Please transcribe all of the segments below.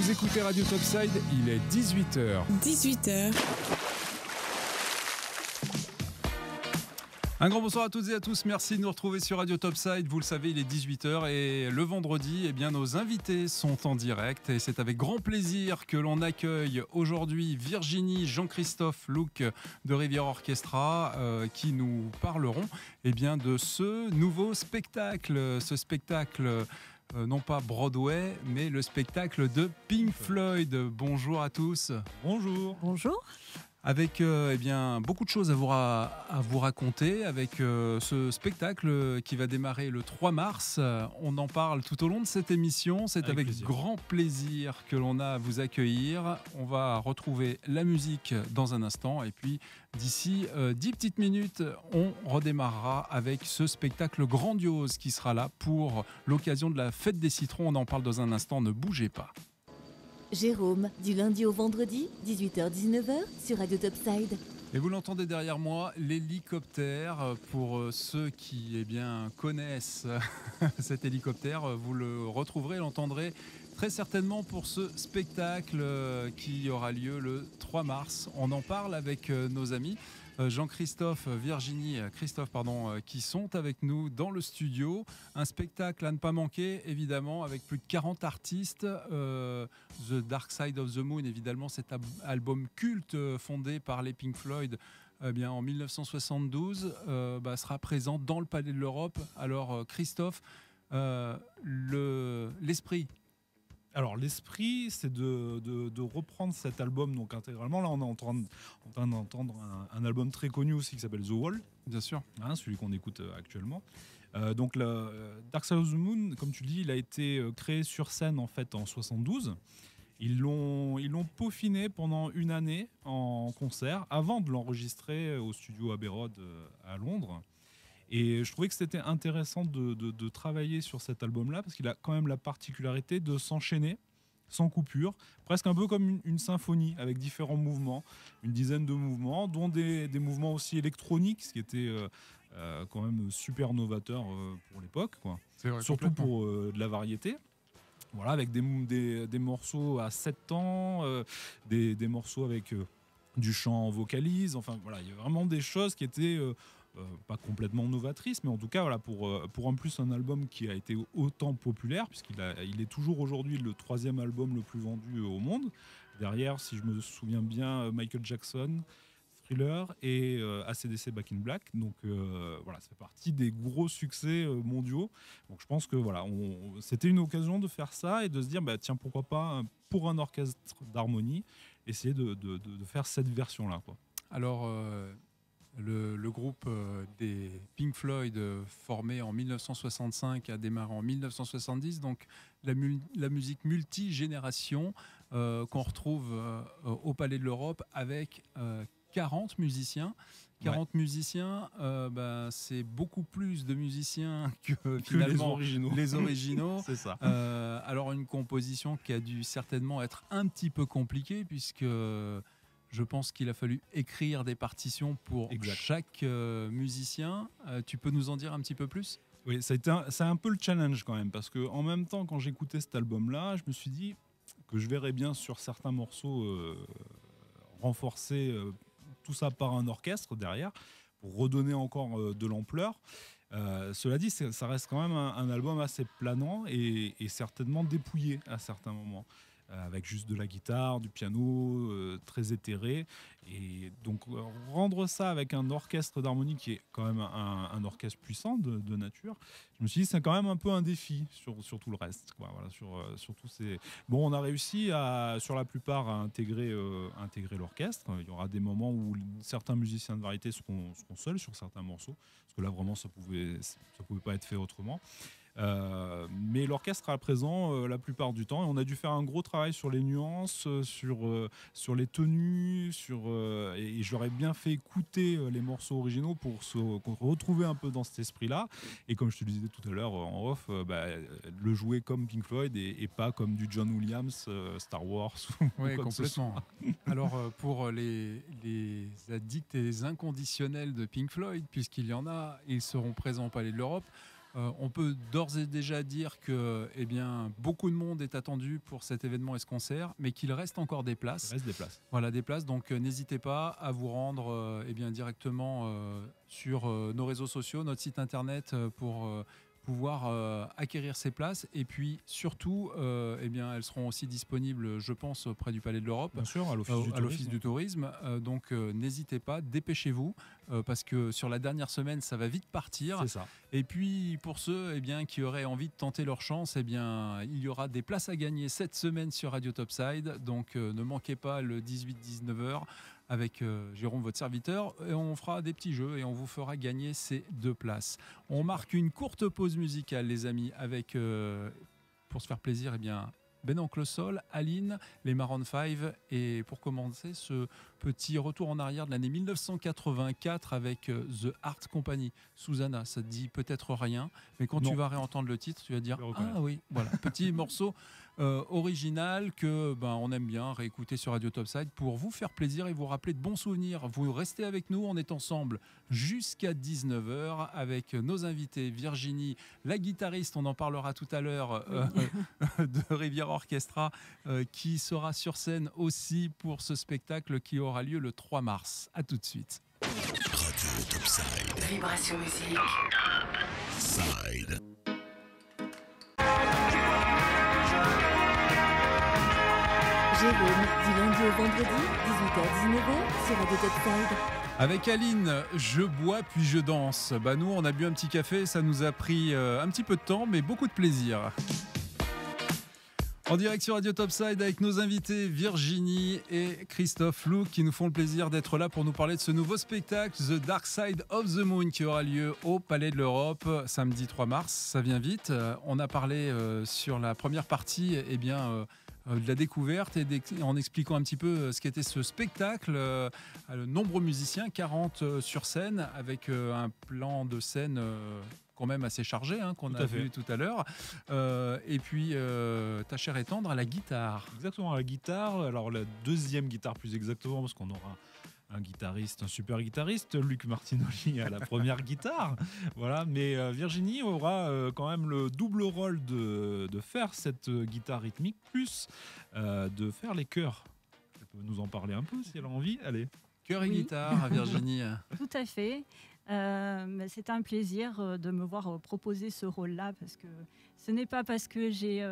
Vous écoutez Radio Topside, il est 18h. 18h. Un grand bonsoir à toutes et à tous, merci de nous retrouver sur Radio Topside. Vous le savez, il est 18h et le vendredi, nos invités sont en direct. Et c'est avec grand plaisir que l'on accueille aujourd'hui Virginie, Jean-Christophe, Luc de Rivière Orchestra qui nous parleront de ce nouveau spectacle. Ce spectacle, non pas Broadway, mais le spectacle de Pink Floyd. Bonjour à tous. Bonjour. Bonjour. Avec beaucoup de choses à vous raconter avec ce spectacle qui va démarrer le 3 mars. On en parle tout au long de cette émission. C'est avec grand plaisir que l'on a à vous accueillir. On va retrouver la musique dans un instant. Et puis d'ici 10 petites minutes, on redémarrera avec ce spectacle grandiose qui sera là pour l'occasion de la fête des citrons. On en parle dans un instant. Ne bougez pas. Jérôme, du lundi au vendredi, 18h-19h, sur Radio Topside. Et vous l'entendez derrière moi, l'hélicoptère. Pour ceux qui connaissent cet hélicoptère, vous le retrouverez, l'entendrez très certainement pour ce spectacle qui aura lieu le 3 mars. On en parle avec nos amis Jean-Christophe, Virginie, qui sont avec nous dans le studio. Un spectacle à ne pas manquer, évidemment, avec plus de 40 artistes. The Dark Side of the Moon, évidemment, cet album culte fondé par les Pink Floyd en 1972, sera présent dans le Palais de l'Europe. Alors, Christophe, l'esprit. Alors l'esprit, c'est de reprendre cet album donc intégralement. Là, on est en train d'entendre un album très connu aussi qui s'appelle The Wall. Bien sûr. Celui qu'on écoute actuellement. Donc le Dark Side of the Moon, comme tu le dis, il a été créé sur scène en fait en 72. Ils l'ont peaufiné pendant une année en concert avant de l'enregistrer au studio Abbey Road à Londres. Et je trouvais que c'était intéressant de travailler sur cet album-là parce qu'il a quand même la particularité de s'enchaîner sans coupure, presque un peu comme une symphonie avec différents mouvements, une dizaine de mouvements, dont des mouvements aussi électroniques, ce qui était quand même super novateur pour l'époque, quoi. C'est vrai, surtout pour de la variété. Voilà, avec des morceaux à 7 temps, des morceaux avec du chant en vocalise. Enfin voilà, il y a vraiment des choses qui étaient pas complètement novatrices, mais en tout cas voilà, pour en plus un album qui a été autant populaire, puisqu'il est toujours aujourd'hui le 3e album le plus vendu au monde. Derrière, si je me souviens bien, Michael Jackson, Thriller et AC/DC Back in Black. Donc voilà, ça fait partie des gros succès mondiaux. Donc je pense que voilà, c'était une occasion de faire ça et de se dire tiens, pourquoi pas pour un orchestre d'harmonie essayer de faire cette version là, quoi. Alors le groupe des Pink Floyd formé en 1965 a démarré en 1970, donc la musique multigénération qu'on retrouve au Palais de l'Europe avec 40 musiciens. 40 musiciens, c'est beaucoup plus de musiciens que finalement les originaux. C'est ça. Alors une composition qui a dû certainement être un petit peu compliquée puisque je pense qu'il a fallu écrire des partitions pour chaque musicien. Tu peux nous en dire un petit peu plus ? Oui, c'est un peu le challenge quand même, parce qu'en même temps, quand j'écoutais cet album-là, je me suis dit que je verrais bien sur certains morceaux renforcer tout ça par un orchestre derrière, pour redonner encore de l'ampleur. Cela dit, ça reste quand même un album assez planant et certainement dépouillé à certains moments. Avec juste de la guitare, du piano, très éthéré. Et donc rendre ça avec un orchestre d'harmonie qui est quand même un orchestre puissant de nature, je me suis dit c'est quand même un peu un défi sur tout le reste, quoi. Voilà, sur tous ces... Bon, on a réussi sur la plupart à intégrer l'orchestre. Il y aura des moments où certains musiciens de variété seront seuls sur certains morceaux, parce que là vraiment ça pouvait pas être fait autrement. Mais l'orchestre sera présent la plupart du temps et on a dû faire un gros travail sur les nuances, sur les tenues, et j'aurais bien fait écouter les morceaux originaux pour se retrouver un peu dans cet esprit-là. Et comme je te le disais tout à l'heure en off, le jouer comme Pink Floyd et pas comme du John Williams, Star Wars. Oui, complètement. Alors pour les addicts et les inconditionnels de Pink Floyd, puisqu'il y en a, ils seront présents au Palais de l'Europe. On peut d'ores et déjà dire que beaucoup de monde est attendu pour cet événement et ce concert, mais qu'il reste encore des places. Il reste des places. Voilà, des places. Donc n'hésitez pas à vous rendre directement sur nos réseaux sociaux, notre site internet pour pouvoir acquérir ces places. Et puis surtout, elles seront aussi disponibles, je pense, auprès du Palais de l'Europe. Bien sûr, à l'Office du tourisme. Donc n'hésitez pas, dépêchez-vous, parce que sur la dernière semaine, ça va vite partir. C'est ça. Et puis pour ceux qui auraient envie de tenter leur chance, il y aura des places à gagner cette semaine sur Radio Topside. Donc ne manquez pas le 18-19h avec Jérôme, votre serviteur, et on fera des petits jeux et on vous fera gagner ces 2 places. On marque une courte pause musicale, les amis, avec, pour se faire plaisir, Ben Oncle Sol, Aline, les Maroon 5, et pour commencer ce petit retour en arrière de l'année 1984 avec The Art Company. Susanna, ça te dit peut-être rien, mais quand tu vas réentendre le titre, tu vas dire ah oui, voilà, petit morceau original que on aime bien réécouter sur Radio Topside pour vous faire plaisir et vous rappeler de bons souvenirs. Vous restez avec nous, on est ensemble jusqu'à 19h avec nos invités, Virginie, la guitariste, on en parlera tout à l'heure, de Rivière Orchestra, qui sera sur scène aussi pour ce spectacle qui aura lieu le 3 mars. À tout de suite. Radio Topside. Vibration musique. Side. Jérôme, du lundi au vendredi, 18h-19h sur Radio Topside. Avec Aline, je bois puis je danse. Nous, on a bu un petit café, ça nous a pris un petit peu de temps, mais beaucoup de plaisir. En direct sur Radio Topside avec nos invités Virginie et Christophe Louk qui nous font le plaisir d'être là pour nous parler de ce nouveau spectacle The Dark Side of the Moon qui aura lieu au Palais de l'Europe samedi 3 mars. Ça vient vite. On a parlé sur la première partie de la découverte et en expliquant un petit peu ce qu'était ce spectacle. Nombreux musiciens, 40 sur scène avec un plan de scène quand même assez chargé, qu'on a vu tout à l'heure. Et puis, ta chère et tendre à la guitare. Exactement, à la guitare. Alors, la deuxième guitare plus exactement, parce qu'on aura un super guitariste, Luc Martinoli à la première guitare. Voilà, mais Virginie aura quand même le double rôle de faire cette guitare rythmique, plus de faire les chœurs. Elle peut nous en parler un peu si elle a envie. Allez. Chœur et guitare, Virginie. Tout à fait. C'est un plaisir de me voir proposer ce rôle-là, parce que ce n'est pas parce que j'ai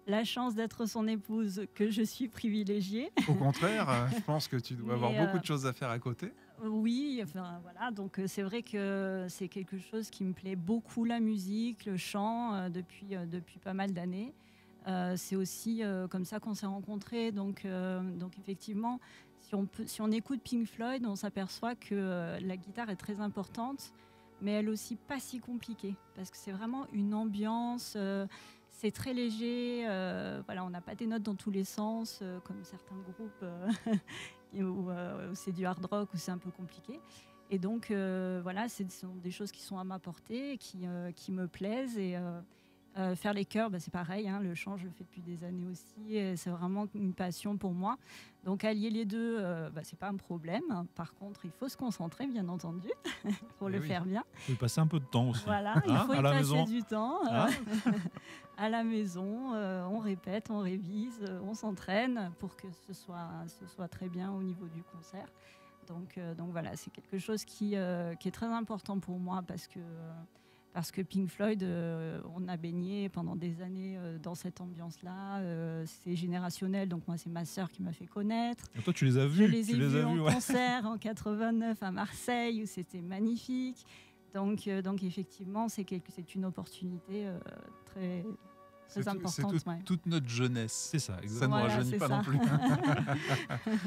la chance d'être son épouse que je suis privilégiée. Au contraire, je pense que tu dois avoir beaucoup de choses à faire à côté. Oui, voilà, donc c'est vrai que c'est quelque chose qui me plaît beaucoup, la musique, le chant, depuis pas mal d'années. C'est aussi comme ça qu'on s'est rencontrés, donc effectivement, si on écoute Pink Floyd, on s'aperçoit que la guitare est très importante, mais elle aussi pas si compliquée, parce que c'est vraiment une ambiance, c'est très léger, on n'a pas des notes dans tous les sens, comme certains groupes où c'est du hard rock, où c'est un peu compliqué. Et donc, ce sont des choses qui sont à ma portée, qui me plaisent. Et faire les chœurs, c'est pareil, le chant, je le fais depuis des années aussi. Et c'est vraiment une passion pour moi. Donc, allier les deux, c'est pas un problème. Par contre, il faut se concentrer, bien entendu, pour le faire bien. Il faut y passer un peu de temps aussi. Voilà, il faut y passer du temps. À la maison, on répète, on révise, on s'entraîne pour que ce soit très bien au niveau du concert. Donc voilà, c'est quelque chose qui est très important pour moi, parce que Pink Floyd, on a baigné pendant des années dans cette ambiance-là. C'est générationnel, donc moi, c'est ma sœur qui m'a fait connaître. Et toi, tu les as vus? Je les ai vus en concert en 89 à Marseille, où c'était magnifique. Donc effectivement, c'est une opportunité très importante. C'est toute notre jeunesse. C'est ça, exactement. Ça ne rajeunit pas non plus.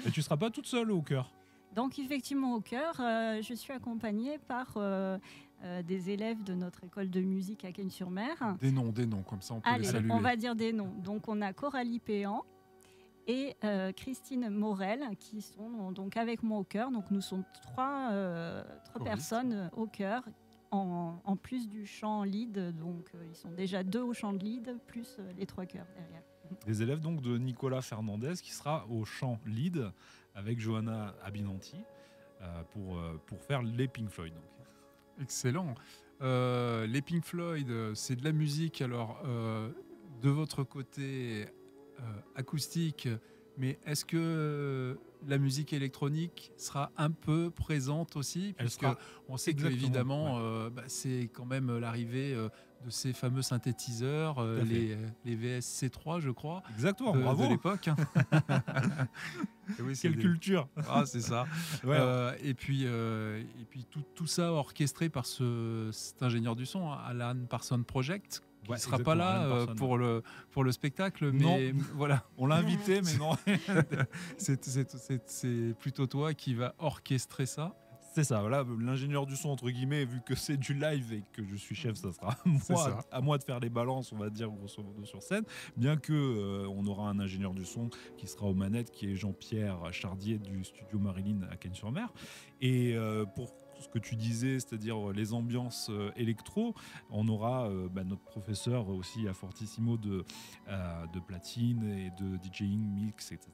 Et tu ne seras pas toute seule au chœur? Donc effectivement, au chœur, je suis accompagnée par des élèves de notre école de musique à Cagnes-sur-Mer. Des noms, comme ça on peut les saluer. On va dire des noms. Donc on a Coralie Péan et Christine Morel qui sont donc avec moi au chœur. Donc nous sommes trois personnes au chœur, en plus du chant lead. Donc ils sont déjà 2 au chant de lead, plus les 3 chœurs derrière. Des élèves donc de Nicolas Fernandez qui sera au chant lead avec Johanna Abinanti pour faire les Pink Floyd. Donc. Excellent. Les Pink Floyd, c'est de la musique, alors de votre côté acoustique, mais est-ce que la musique électronique sera un peu présente aussi? Elle Puisque sera on sait exactement, qu'évidemment, c'est quand même l'arrivée de ces fameux synthétiseurs, Tout à fait. les VSC3, je crois, Exactement, de bravo. l'époque. Et oui, c'est Quelle des- culture. Ah, c'est ça. Ouais. Et puis tout ça orchestré par cet ingénieur du son, hein, Alan Parsons Project, qui ne Ouais, sera pas exactement, là Alan Parsons. pour le spectacle, Non. mais voilà, On l'a invité, mais non. c'est plutôt toi qui va orchestrer ça. C'est ça, voilà, l'ingénieur du son, entre guillemets, vu que c'est du live et que je suis chef, ça sera C'est ça. à moi de faire les balances, on va dire, grosso modo, sur scène. Bien que on aura un ingénieur du son qui sera aux manettes, qui est Jean-Pierre Chardier du studio Marilyn à Cagnes-sur-Mer. Et pour ce que tu disais, c'est-à-dire les ambiances électro, on aura notre professeur aussi à Fortissimo de platine et de DJing, mix, etc.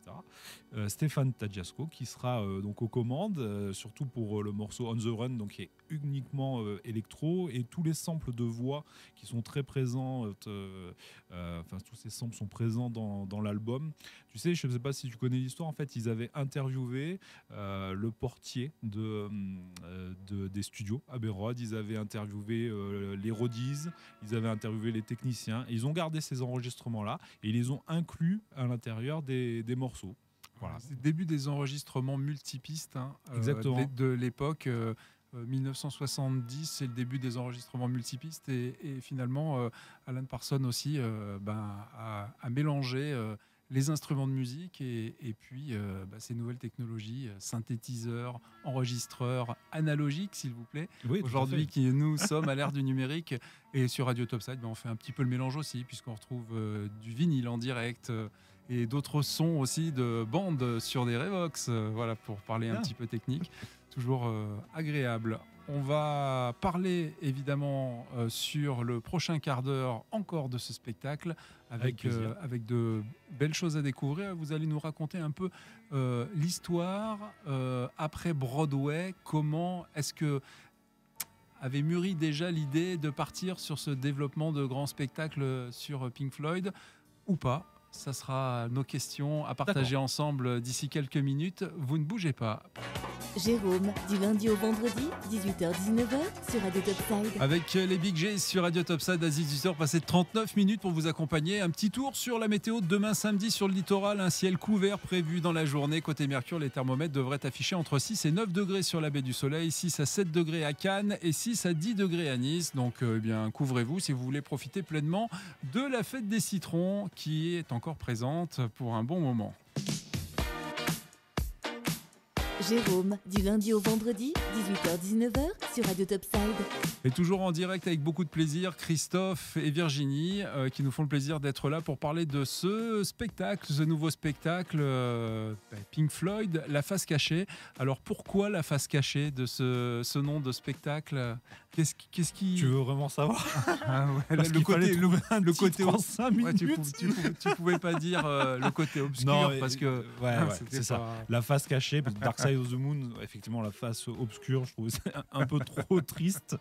Stéphane Tadjasco qui sera donc aux commandes, surtout pour le morceau On the Run, donc qui est uniquement électro, et tous les samples de voix qui sont très présents, tous ces samples sont présents dans l'album. Tu sais, je ne sais pas si tu connais l'histoire, en fait, ils avaient interviewé le portier des studios Abbey Road, ils avaient interviewé les roadies, ils avaient interviewé les techniciens, et ils ont gardé ces enregistrements-là et ils les ont inclus à l'intérieur des morceaux. Voilà. C'est le début des enregistrements multipistes, hein, Exactement. de l'époque. 1970, c'est le début des enregistrements multipistes, et finalement Alan Parsons aussi a mélangé les instruments de musique et puis ces nouvelles technologies, synthétiseurs, enregistreurs analogiques, s'il vous plaît. Oui, tout à Aujourd'hui, fait. qui nous sommes à l'ère du numérique, et sur Radio Topside, on fait un petit peu le mélange aussi, puisqu'on retrouve du vinyle en direct. Et d'autres sons aussi de bande sur des Revox, voilà, pour parler un Bien. petit peu technique, toujours agréable. On va parler évidemment sur le prochain quart d'heure encore de ce spectacle, Avec plaisir. avec de belles choses à découvrir. Vous allez nous raconter un peu l'histoire après Broadway. Comment est-ce que avait mûri déjà l'idée de partir sur ce développement de grands spectacles sur Pink Floyd, ou pas? Ça sera nos questions à partager ensemble d'ici quelques minutes. Vous ne bougez pas. Jérôme, du lundi au vendredi, 18h-19h sur Radio Topside. Avec les Big G sur Radio Topside à 18h, passé 39 minutes pour vous accompagner. Un petit tour sur la météo de demain samedi sur le littoral. Un ciel couvert prévu dans la journée. Côté Mercure, les thermomètres devraient afficher entre 6 et 9 degrés sur la baie du Soleil, 6 à 7 degrés à Cannes et 6 à 10 degrés à Nice. Donc couvrez-vous si vous voulez profiter pleinement de la fête des citrons qui est encore présente pour un bon moment. Jérôme, du lundi au vendredi, 18h-19h sur Radio Topside. Et toujours en direct avec beaucoup de plaisir, Christophe et Virginie qui nous font le plaisir d'être là pour parler de ce spectacle, ce nouveau spectacle Pink Floyd, La Face Cachée. Alors pourquoi La Face Cachée de ce nom de spectacle? Qu'est-ce qui... Tu veux vraiment savoir? Ah ouais, Parce qu'il fallait trouver un le titre côté en 5 Ouais, minutes. tu pouvais pas dire le côté obscur Non, parce que ouais, c'était c'est ça. pas- La face cachée, parce que Dark Side of the Moon, effectivement, la face obscure, je trouve que c'est un peu trop triste.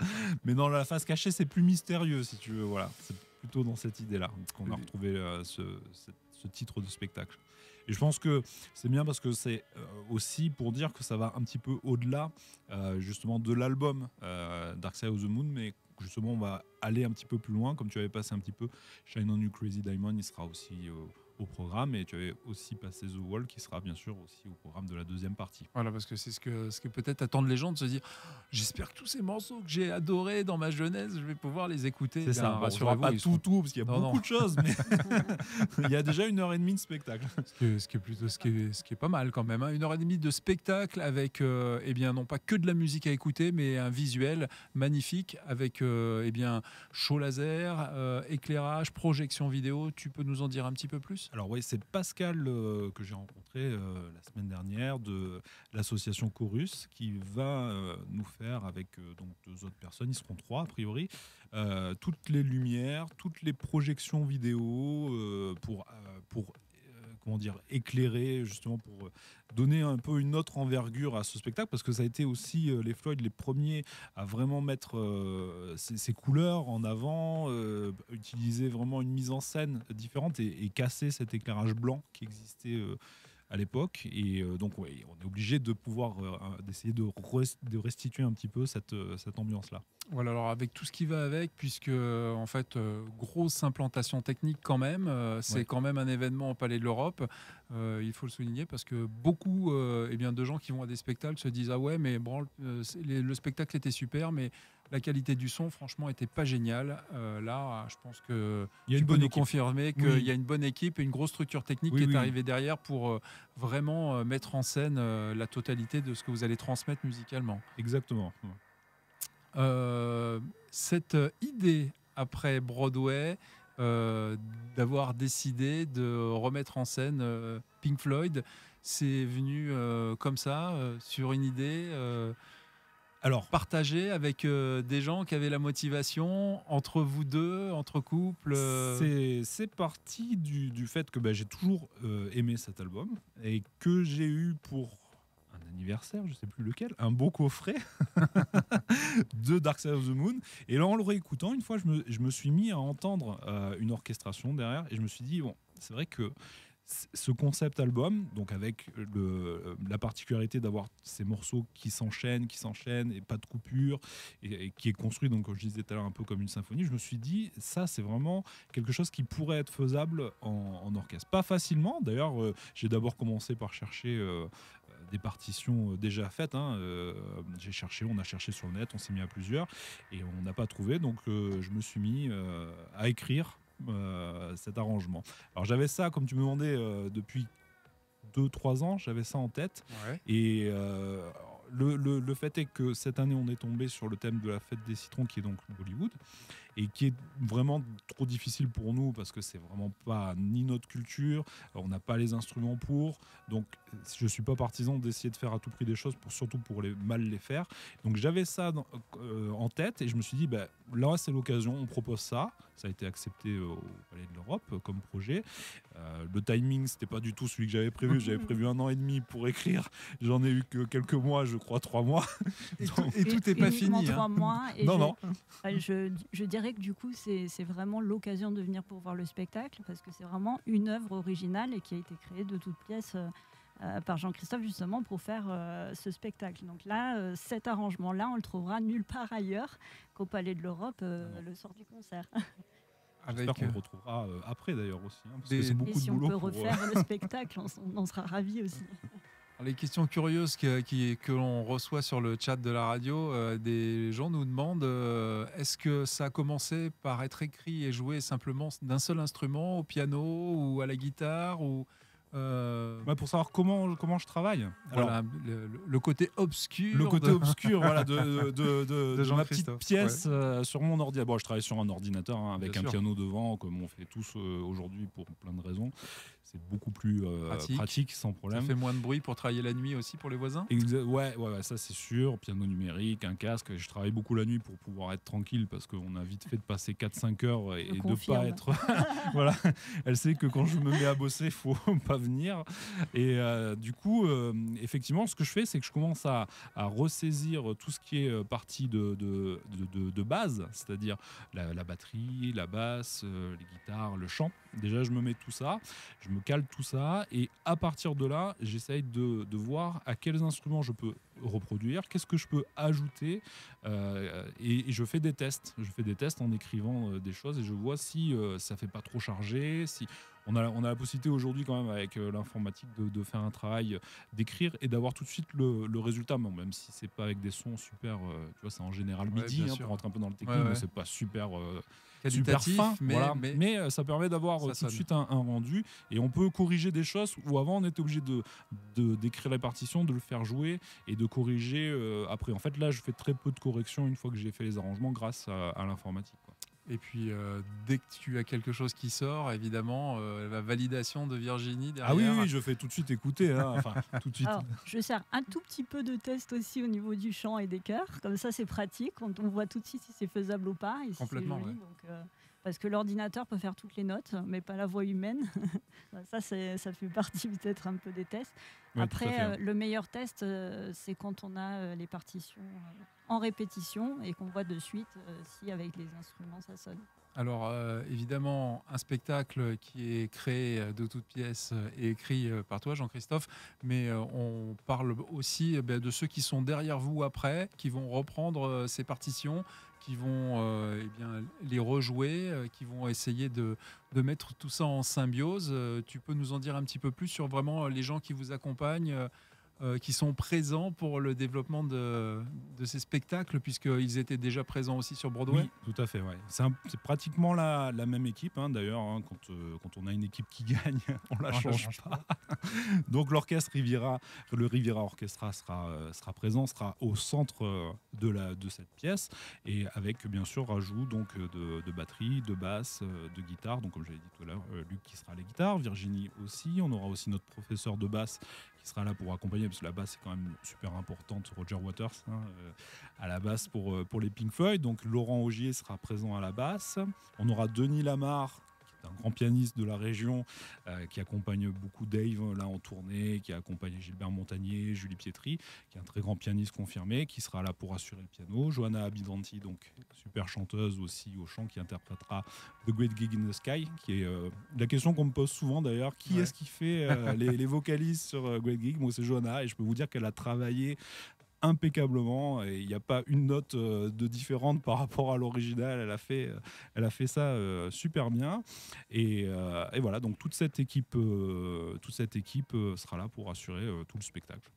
Mais dans la face cachée, c'est plus mystérieux, si tu veux. Voilà, c'est plutôt dans cette idée-là qu'on a retrouvé ce titre de spectacle. Et je pense que c'est bien parce que c'est aussi pour dire que ça va un petit peu au-delà justement de l'album Dark Side of the Moon, mais justement on va aller un petit peu plus loin. Comme tu avais passé un petit peu Shine on You Crazy Diamond, il sera aussi au programme, et tu avais aussi passé The Wall qui sera bien sûr aussi au programme de la deuxième partie. Voilà, parce que c'est ce que peut-être attendent les gens, de se dire j'espère que tous ces morceaux que j'ai adorés dans ma jeunesse, je vais pouvoir les écouter. C'est ça, bon, on rassurez-vous, fera pas ils seront- tout, parce qu'il y a Non, beaucoup non. de choses, mais il y a déjà 1h30 de spectacle. ce qui est pas mal quand même, hein. 1h30 de spectacle avec non pas que de la musique à écouter, mais un visuel magnifique avec show laser, éclairage, projection vidéo. Tu peux nous en dire un petit peu plus? Alors oui, c'est Pascal que j'ai rencontré la semaine dernière de l'association Chorus, qui va nous faire avec donc 2 autres personnes, ils seront 3 a priori, toutes les lumières, toutes les projections vidéo pour éclairé, justement pour donner un peu une autre envergure à ce spectacle, parce que ça a été aussi les Floyd les premiers à vraiment mettre ces couleurs en avant, utiliser vraiment une mise en scène différente et casser cet éclairage blanc qui existait à l'époque. Et donc on est obligé de pouvoir d'essayer de restituer un petit peu cette ambiance-là. Voilà, alors avec tout ce qui va avec, puisque en fait, grosse implantation technique quand même, c'est quand même un événement au Palais de l'Europe, il faut le souligner, parce que beaucoup de gens qui vont à des spectacles se disent « Ah ouais, mais bon, le spectacle était super, mais la qualité du son, franchement, était pas géniale. » Là, je pense que tu peux nous confirmer qu'il y a une bonne équipe et une grosse structure technique qui est arrivée derrière pour vraiment mettre en scène la totalité de ce que vous allez transmettre musicalement. Exactement. Cette idée après Broadway d'avoir décidé de remettre en scène Pink Floyd, c'est venu comme ça sur une idée partagée avec des gens qui avaient la motivation, entre vous deux, entre couples. C'est parti du fait que j'ai toujours aimé cet album et que j'ai eu pour anniversaire, je sais plus lequel, un beau coffret de Dark Side of the Moon. Et là, en le réécoutant, une fois, je me suis mis à entendre une orchestration derrière et je me suis dit, bon, c'est vrai que ce concept album, donc avec la particularité d'avoir ces morceaux qui s'enchaînent et pas de coupure, et qui est construit, donc comme je disais tout à l'heure, un peu comme une symphonie, je me suis dit, ça c'est vraiment quelque chose qui pourrait être faisable en orchestre. Pas facilement, d'ailleurs, j'ai d'abord commencé par chercher des partitions déjà faites. On a cherché sur le net, on s'est mis à plusieurs, et on n'a pas trouvé, donc je me suis mis à écrire cet arrangement. Alors j'avais ça, comme tu me demandais, depuis 2-3 ans, j'avais ça en tête. Et le fait est que cette année on est tombé sur le thème de la fête des citrons, qui est donc Bollywood, et qui est vraiment trop difficile pour nous parce que c'est vraiment pas ni notre culture, on n'a pas les instruments pour, donc je suis pas partisan d'essayer de faire à tout prix des choses surtout pour mal les faire. Donc j'avais ça en tête et je me suis dit là c'est l'occasion, on propose ça a été accepté au Palais de l'Europe comme projet. Le timing c'était pas du tout celui que j'avais prévu 1 an et demi pour écrire, j'en ai eu que quelques mois, je crois 3 mois. Et tout n'est pas fini. 3 mois. Et non. Je dirais que du coup, c'est vraiment l'occasion de venir pour voir le spectacle, parce que c'est vraiment une œuvre originale et qui a été créée de toutes pièces par Jean-Christophe, justement, pour faire ce spectacle. Donc là, cet arrangement-là, on le trouvera nulle part ailleurs qu'au Palais de l'Europe le soir du concert. J'espère qu'on le retrouvera après, d'ailleurs, aussi. Parce que c'est beaucoup de boulot. Si on peut refaire le spectacle, on sera ravis aussi. Les questions curieuses que l'on reçoit sur le chat de la radio, des gens nous demandent est-ce que ça a commencé par être écrit et joué simplement d'un seul instrument, au piano ou à la guitare ou pour savoir comment je travaille. Voilà, alors, le côté obscur. Le côté obscur voilà, de ma petite pièce sur mon ordinateur. Bon, je travaille sur un ordinateur avec un piano devant, comme on fait tous aujourd'hui pour plein de raisons. C'est beaucoup plus pratique, sans problème. Ça fait moins de bruit pour travailler la nuit aussi pour les voisins. Ouais, ça c'est sûr. Piano numérique, un casque. Je travaille beaucoup la nuit pour pouvoir être tranquille parce qu'on a vite fait de passer 4-5 heures et de pas être. Voilà. Elle sait que quand je me mets à bosser, il faut pas venir. Et du coup, effectivement, ce que je fais, c'est que je commence à ressaisir tout ce qui est partie de base, c'est-à-dire la batterie, la basse, les guitares, le chant. Déjà, je me mets tout ça, je me cale tout ça, et à partir de là, j'essaye de voir à quels instruments je peux reproduire, qu'est-ce que je peux ajouter, et je fais des tests. Je fais des tests en écrivant des choses, et je vois si ça fait pas trop chargé, si on a la possibilité aujourd'hui quand même avec l'informatique de faire un travail, d'écrire et d'avoir tout de suite le résultat, même si c'est pas avec des sons super, tu vois, c'est en général MIDI, pour rentrer un peu dans le technique, mais c'est pas super fin, mais ça permet d'avoir tout de suite un rendu, et on peut corriger des choses où avant on était obligé d'écrire la partition, de le faire jouer et de corriger après. En fait là je fais très peu de corrections une fois que j'ai fait les arrangements grâce à l'informatique, quoi. Et puis, dès que tu as quelque chose qui sort, évidemment, la validation de Virginie derrière. Ah oui, je fais tout de suite écouter. Tout de suite. Alors, je sers un tout petit peu de test aussi au niveau du chant et des chœurs. Comme ça, c'est pratique. On voit tout de suite si c'est faisable ou pas. Et si complètement, c'est joli, ouais. Donc, parce que l'ordinateur peut faire toutes les notes, mais pas la voix humaine. Ça fait partie peut-être un peu des tests. Oui, tout à fait, Après, le meilleur test, c'est quand on a les partitions en répétition et qu'on voit de suite si avec les instruments ça sonne. Alors évidemment, un spectacle qui est créé de toutes pièces et écrit par toi, Jean-Christophe, mais on parle aussi de ceux qui sont derrière vous après, qui vont reprendre ces partitions, qui vont les rejouer, qui vont essayer de mettre tout ça en symbiose. Tu peux nous en dire un petit peu plus sur vraiment les gens qui vous accompagnent, qui sont présents pour le développement de ces spectacles, puisqu'ils étaient déjà présents aussi sur Broadway? Oui, tout à fait. Ouais. C'est pratiquement la même équipe, hein, d'ailleurs. Hein, quand on a une équipe qui gagne, on la change pas. Donc l'orchestre le Riviera Orchestra sera présent, sera au centre de cette pièce, et avec bien sûr rajout donc de batterie, de basse, de guitare. Donc comme j'avais dit tout à l'heure, Luc qui sera à la guitare, Virginie aussi. On aura aussi notre professeur de basse qui sera là pour accompagner, parce que la basse est quand même super importante, Roger Waters, hein, à la basse pour les Pink Floyd. Donc Laurent Augier sera présent à la basse. On aura Denis Lamarre, qui est un grand pianiste de la région, qui accompagne beaucoup Dave là en tournée, qui a accompagné Gilbert Montagnier, Julie Pietri, qui est un très grand pianiste confirmé, qui sera là pour assurer le piano. Johanna Abidanti, donc super chanteuse aussi au chant, qui interprétera The Great Gig in the Sky, qui est la question qu'on me pose souvent d'ailleurs. Qui est-ce qui fait les vocalises sur Great Gig? Moi, c'est Johanna, et je peux vous dire qu'elle a travaillé impeccablement, et il n'y a pas une note de différente par rapport à l'original. Elle a fait ça super bien, et voilà, donc toute cette équipe sera là pour assurer tout le spectacle.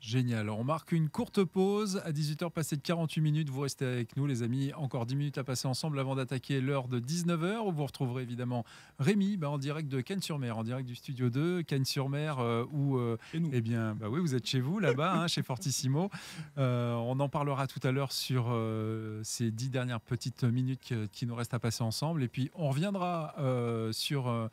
Génial. On marque une courte pause à 18h passées de 48 minutes. Vous restez avec nous, les amis. Encore 10 minutes à passer ensemble avant d'attaquer l'heure de 19h, où vous retrouverez évidemment Rémi en direct de Cannes-sur-Mer, en direct du studio 2, Cannes-sur-Mer, où eh bien, oui, vous êtes chez vous, là-bas, hein, chez Fortissimo. On en parlera tout à l'heure sur ces 10 dernières petites minutes qui nous restent à passer ensemble. Et puis, on reviendra sur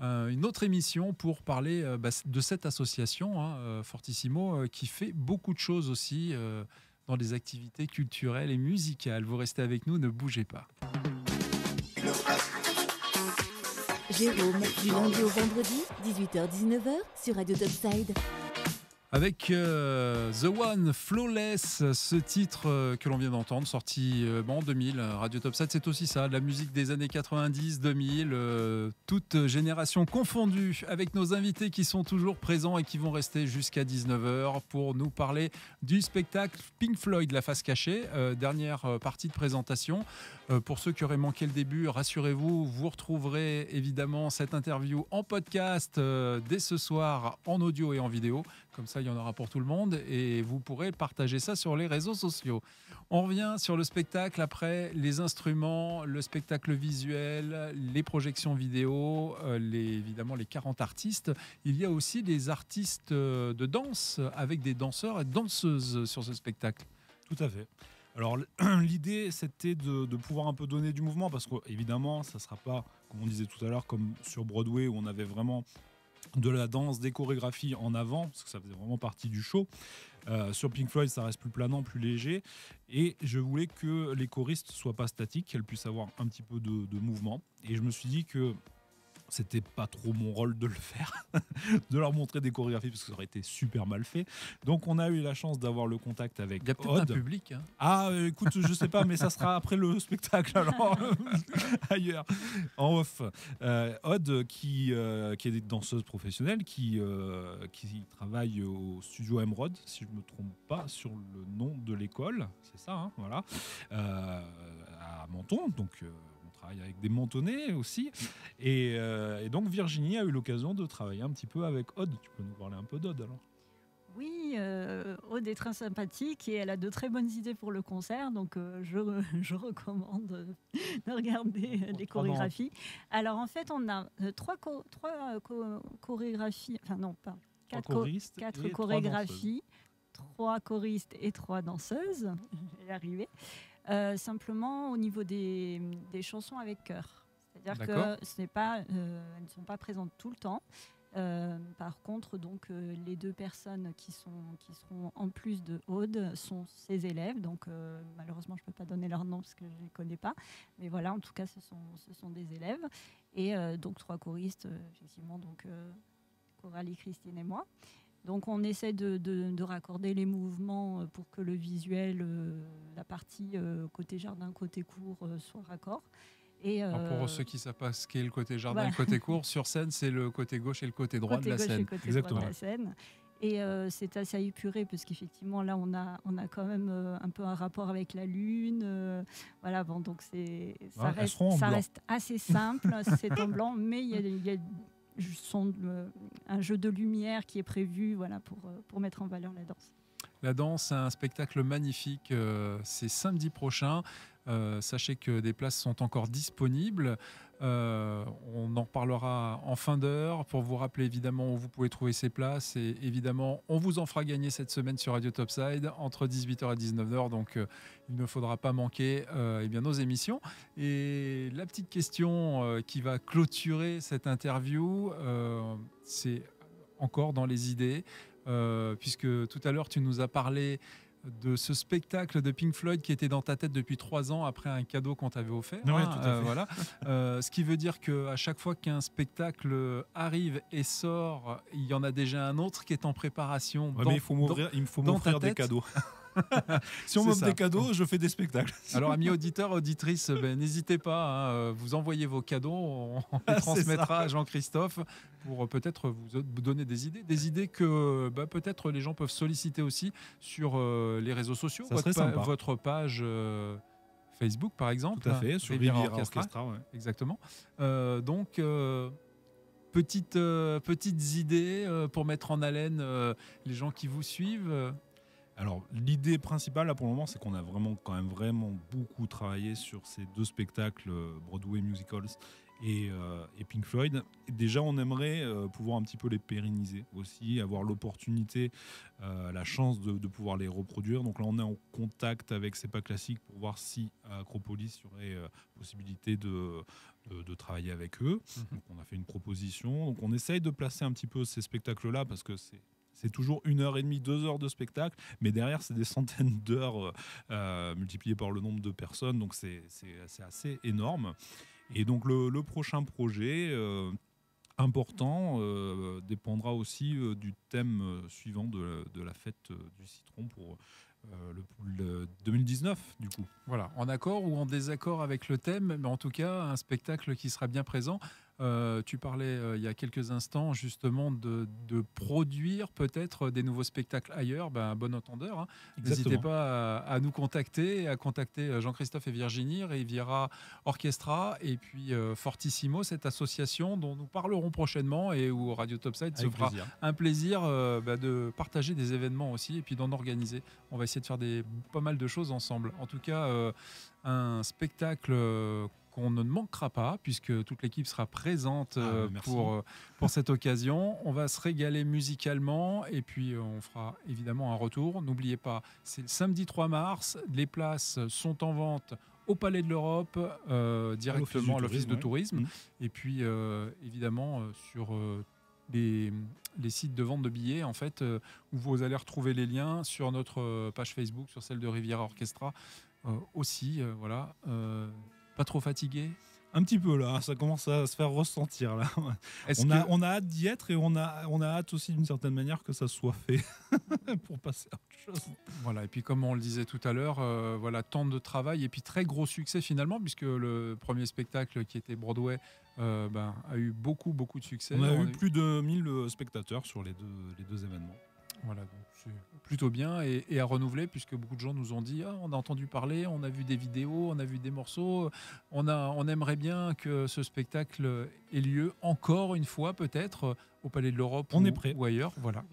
une autre émission pour parler de cette association, hein, Fortissimo, qui fait beaucoup de choses aussi dans les activités culturelles et musicales. Vous restez avec nous, ne bougez pas. Jérôme, du lundi au vendredi, 18h-19h sur Radio Topside. Avec The One Flawless, ce titre que l'on vient d'entendre, sorti en 2000, Radio Topside, c'est aussi ça, de la musique des années 90, 2000, toute génération confondue, avec nos invités qui sont toujours présents et qui vont rester jusqu'à 19h pour nous parler du spectacle Pink Floyd, la face cachée, dernière partie de présentation. Pour ceux qui auraient manqué le début, rassurez-vous, vous retrouverez évidemment cette interview en podcast dès ce soir, en audio et en vidéo. Comme ça, il y en aura pour tout le monde et vous pourrez partager ça sur les réseaux sociaux. On revient sur le spectacle après les instruments, le spectacle visuel, les projections vidéo, évidemment les 40 artistes. Il y a aussi des artistes de danse avec des danseurs et danseuses sur ce spectacle. Tout à fait. Alors l'idée, c'était de pouvoir un peu donner du mouvement, parce qu'évidemment, ça ne sera pas, comme on disait tout à l'heure, comme sur Broadway, où on avait vraiment de la danse, des chorégraphies en avant, parce que ça faisait vraiment partie du show. Sur Pink Floyd, ça reste plus planant, plus léger, et je voulais que les choristes ne soient pas statiques, qu'elles puissent avoir un petit peu de mouvement. Et je me suis dit que c'était pas trop mon rôle de le faire, de leur montrer des chorégraphies, parce que ça aurait été super mal fait. Donc on a eu la chance d'avoir le contact avec Odd. Il y a peut-être un public. Hein. Ah, écoute, je sais pas, mais ça sera après le spectacle, alors ailleurs, en off. Odd, qui est une danseuse professionnelle, qui travaille au studio Emerald, si je me trompe pas, sur le nom de l'école, c'est ça, hein, voilà, à Menton, donc. Avec des mentonnais aussi, et donc Virginie a eu l'occasion de travailler un petit peu avec Odd. Tu peux nous parler un peu d'Odd alors? Oui, Aude est très sympathique et elle a de très bonnes idées pour le concert, donc je recommande de regarder les chorégraphies. Alors en fait, on a trois chorégraphies, enfin non, pas quatre chorégraphies, 3 choristes et 3 danseuses. Je vais y arriver. Simplement au niveau des chansons avec chœur. C'est-à-dire que elles ne sont pas présentes tout le temps. Par contre, donc, les 2 personnes qui seront en plus de Aude sont ses élèves. Donc, malheureusement, je ne peux pas donner leur nom parce que je ne les connais pas. Mais voilà, en tout cas, ce sont des élèves. Et donc, 3 choristes, effectivement, donc, Coralie, Christine et moi. Donc, on essaie de raccorder les mouvements pour que le visuel, la partie côté jardin, côté cours, soit raccord. Et Alors pour ceux qui ne savent pas ce qu'est le côté jardin et voilà. le côté court, sur scène, c'est le côté gauche et le côté droit de la gauche et scène. côté Exactement. droit de la scène. Et c'est assez épuré parce qu'effectivement, là, on a quand même un peu un rapport avec la Lune. Voilà, bon, donc ça reste assez simple, c'est en blanc, mais il y a un jeu de lumière qui est prévu, voilà, pour mettre en valeur la danse. La danse, c'est un spectacle magnifique. C'est samedi prochain. Sachez que des places sont encore disponibles. On en reparlera en fin d'heure pour vous rappeler évidemment où vous pouvez trouver ces places. Et évidemment, on vous en fera gagner cette semaine sur Radio Topside entre 18h et 19h. Donc, il ne faudra pas manquer eh bien, nos émissions. Et la petite question qui va clôturer cette interview, c'est encore dans les idées. Puisque tout à l'heure, tu nous as parlé de ce spectacle de Pink Floyd qui était dans ta tête depuis 3 ans après un cadeau qu'on t'avait offert. Oui, tout à fait. Voilà. Ce qui veut dire qu'à chaque fois qu'un spectacle arrive et sort, il y en a déjà un autre qui est en préparation. Ouais, mais il faut dans m'offrir ta des tête. cadeaux. Si on m'offre des cadeaux, je fais des spectacles. Alors, amis auditeurs, auditrices, n'hésitez pas, vous envoyez vos cadeaux, on les transmettra à Jean-Christophe pour peut-être vous donner des idées que peut-être les gens peuvent solliciter aussi sur les réseaux sociaux. Ça serait sympa. Votre page Facebook, par exemple. Tout à fait, sur Riviera Orchestra. Ouais. Exactement. Donc, petites idées pour mettre en haleine les gens qui vous suivent. Alors, l'idée principale, là, pour le moment, c'est qu'on a vraiment beaucoup travaillé sur ces 2 spectacles, Broadway Musicals et Pink Floyd. Et déjà, on aimerait pouvoir un petit peu les pérenniser aussi, avoir l'opportunité, la chance de pouvoir les reproduire. Donc là, on est en contact avec C'est pas classique pour voir si à Acropolis, il y aurait possibilité de travailler avec eux. Donc, on a fait une proposition. Donc, on essaye de placer un petit peu ces spectacles-là parce que c'est toujours 1h30, 2 heures de spectacle, mais derrière, c'est des centaines d'heures multipliées par le nombre de personnes, donc c'est assez énorme. Et donc, le prochain projet important dépendra aussi du thème suivant de la fête du citron pour le 2019, du coup. Voilà, en accord ou en désaccord avec le thème, mais en tout cas, un spectacle qui sera bien présent. Tu parlais il y a quelques instants justement de produire peut-être des nouveaux spectacles ailleurs. Un bon entendeur, hein. N'hésitez pas à nous contacter, à contacter Jean-Christophe et Virginie, Riviera Orchestra et puis Fortissimo, cette association dont nous parlerons prochainement et où Radio Topside se fera un plaisir de partager des événements aussi et puis d'en organiser. On va essayer de faire pas mal de choses ensemble. En tout cas, un spectacle qu'on ne manquera pas puisque toute l'équipe sera présente pour cette occasion. On va se régaler musicalement et puis on fera évidemment un retour. N'oubliez pas, c'est le samedi 3 mars. Les places sont en vente au Palais de l'Europe, directement à l'Office de tourisme. Et puis évidemment sur les sites de vente de billets en fait, où vous allez retrouver les liens sur notre page Facebook, sur celle de Riviera Orchestra aussi. Voilà. Pas trop fatigué? Un petit peu là, ça commence à se faire ressentir là. On a hâte d'y être et on a hâte aussi d'une certaine manière que ça soit fait pour passer à autre chose. Voilà, et puis comme on le disait tout à l'heure, voilà, tant de travail et puis très gros succès finalement puisque le premier spectacle qui était Broadway a eu beaucoup de succès. On a eu plus de 1000 spectateurs sur les deux événements. Voilà, donc c'est plutôt bien et à renouveler puisque beaucoup de gens nous ont dit on a entendu parler, on a vu des vidéos, on a vu des morceaux, on aimerait bien que ce spectacle ait lieu encore une fois peut-être au Palais de l'Europe ou ailleurs. Voilà.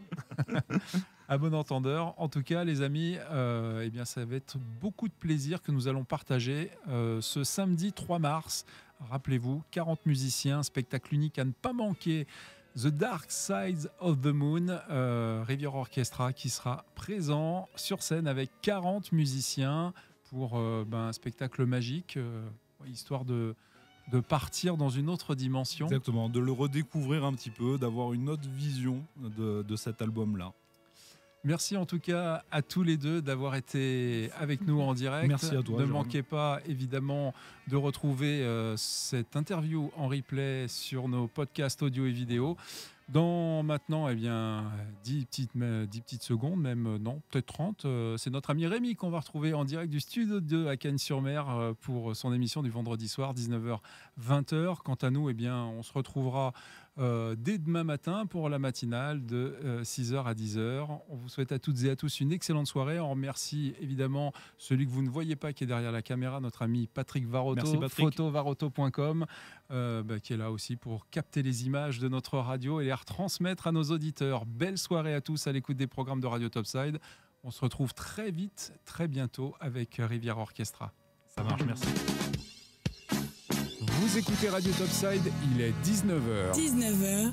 À bon entendeur. En tout cas, les amis, eh bien, ça va être beaucoup de plaisir que nous allons partager ce samedi 3 mars. Rappelez-vous, 40 musiciens, spectacle unique à ne pas manquer. The Dark Side of the Moon, Riviera Orchestra qui sera présent sur scène avec 40 musiciens pour un spectacle magique, histoire de de partir dans une autre dimension. Exactement, de le redécouvrir un petit peu, d'avoir une autre vision de cet album-là. Merci en tout cas à tous les deux d'avoir été avec nous en direct. Merci à toi, Ne Jérôme. manquez pas évidemment de retrouver cette interview en replay sur nos podcasts audio et vidéo. Dans maintenant 10 petites secondes, même non, peut-être 30, c'est notre ami Rémi qu'on va retrouver en direct du studio 2 à Cagnes-sur-Mer pour son émission du vendredi soir, 19h-20h. Quant à nous, on se retrouvera dès demain matin pour la matinale de 6h à 10h. On vous souhaite à toutes et à tous une excellente soirée. On remercie évidemment celui que vous ne voyez pas qui est derrière la caméra, notre ami Patrick Varotto, Merci, Patrick. photovarotto.com, qui est là aussi pour capter les images de notre radio et les retransmettre à nos auditeurs. Belle soirée à tous à l'écoute des programmes de Radio Topside. On se retrouve très vite, très bientôt avec Rivière Orchestra. Ça marche, merci. Vous écoutez Radio Topside, il est 19h. 19h,